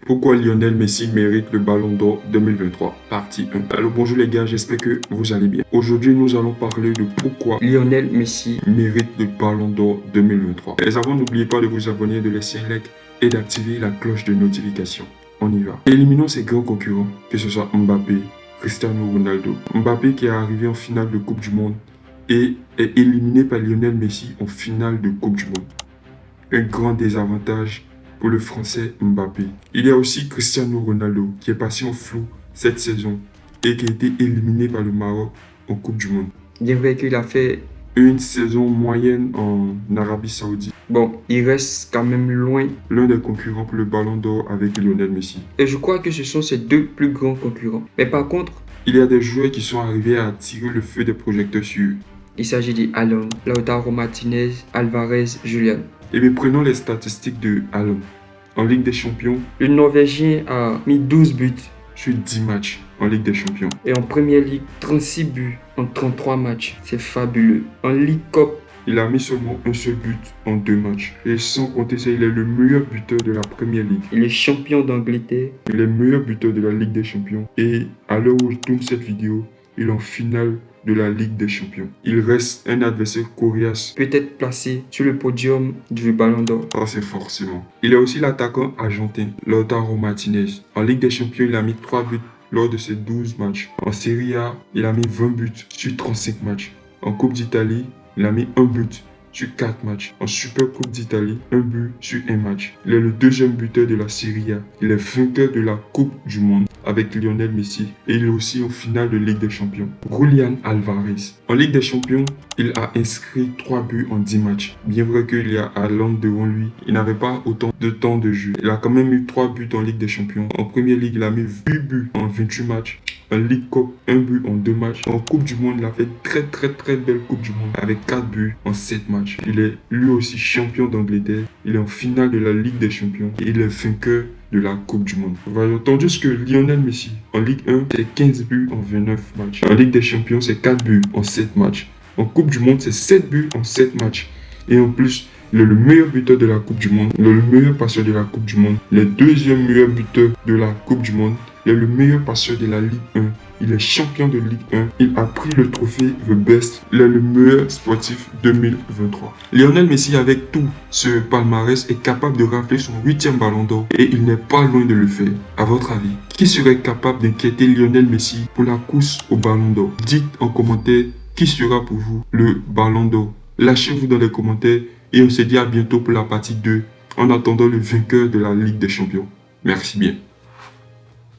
Pourquoi Lionel Messi mérite le Ballon d'Or 2023, partie 1. Alors bonjour les gars, j'espère que vous allez bien. Aujourd'hui, nous allons parler de pourquoi Lionel Messi mérite le Ballon d'Or 2023. Mais avant, n'oubliez pas de vous abonner, de laisser un like et d'activer la cloche de notification. On y va. Éliminons ses grands concurrents, que ce soit Mbappé, Cristiano Ronaldo. Mbappé qui est arrivé en finale de Coupe du Monde et est éliminé par Lionel Messi en finale de Coupe du Monde. Un grand désavantage pour le français Mbappé. Il y a aussi Cristiano Ronaldo qui est passé en flou cette saison et qui a été éliminé par le Maroc en Coupe du Monde. Bien vrai qu'il a fait une saison moyenne en Arabie Saoudite. Bon, il reste quand même loin. L'un des concurrents pour le Ballon d'Or avec Lionel Messi. Et je crois que ce sont ses deux plus grands concurrents. Mais par contre, il y a des joueurs qui sont arrivés à attirer le feu des projecteurs sur eux. Il s'agit d'Haaland, Lautaro Martinez, Alvarez, Julian. Et bien prenons les statistiques de Haaland. En Ligue des Champions, le Norvégien a mis 12 buts sur 10 matchs en Ligue des Champions. Et en Premier League, 36 buts en 33 matchs. C'est fabuleux. En League Cup, il a mis seulement un seul but en 2 matchs. Et sans compter ça, il est le meilleur buteur de la Premier League. Il est champion d'Angleterre. Il est meilleur buteur de la Ligue des Champions. Et à l'heure où je tourne cette vidéo, il est en finale de la Ligue des Champions. Il reste un adversaire coriace. Peut-être placé sur le podium du Ballon d'Or. Ça, c'est forcément. Il est aussi l'attaquant argentin, Lautaro Martinez. En Ligue des Champions, il a mis 3 buts lors de ses 12 matchs. En Serie A, il a mis 20 buts sur 35 matchs. En Coupe d'Italie, il a mis 1 but sur 4 matchs. En Super Coupe d'Italie, 1 but sur 1 match. Il est le deuxième buteur de la Serie A. Il est vainqueur de la Coupe du Monde avec Lionel Messi. Et il est aussi en finale de Ligue des Champions. Julian Alvarez. En Ligue des Champions, il a inscrit 3 buts en 10 matchs. Bien vrai qu'il y a Haaland devant lui. Il n'avait pas autant de temps de jeu. Il a quand même eu 3 buts en Ligue des Champions. En Premier League, il a mis 8 buts en 28 matchs. En Ligue Cup, 1 but en 2 matchs. En Coupe du Monde, il a fait très belle Coupe du Monde avec 4 buts en 7 matchs. Il est lui aussi champion d'Angleterre. Il est en finale de la Ligue des Champions. Et il est vainqueur de la Coupe du Monde. Voyons, tandis que Lionel Messi, en Ligue 1, c'est 15 buts en 29 matchs. En Ligue des Champions, c'est 4 buts en 7 matchs. En Coupe du Monde, c'est 7 buts en 7 matchs. Et en plus, il est le meilleur buteur de la Coupe du Monde. Il est le meilleur passeur de la Coupe du Monde. Il est le deuxième meilleur buteur de la Coupe du Monde. Il est le meilleur passeur de la Ligue 1. Il est champion de Ligue 1. Il a pris le trophée The Best. Il est le meilleur sportif 2023. Lionel Messi, avec tout ce palmarès, est capable de rafler son 8e Ballon d'Or. Et il n'est pas loin de le faire. À votre avis, qui serait capable d'inquiéter Lionel Messi pour la course au Ballon d'Or? Dites en commentaire qui sera pour vous le Ballon d'Or. Lâchez-vous dans les commentaires et on se dit à bientôt pour la partie 2 en attendant le vainqueur de la Ligue des Champions. Merci bien.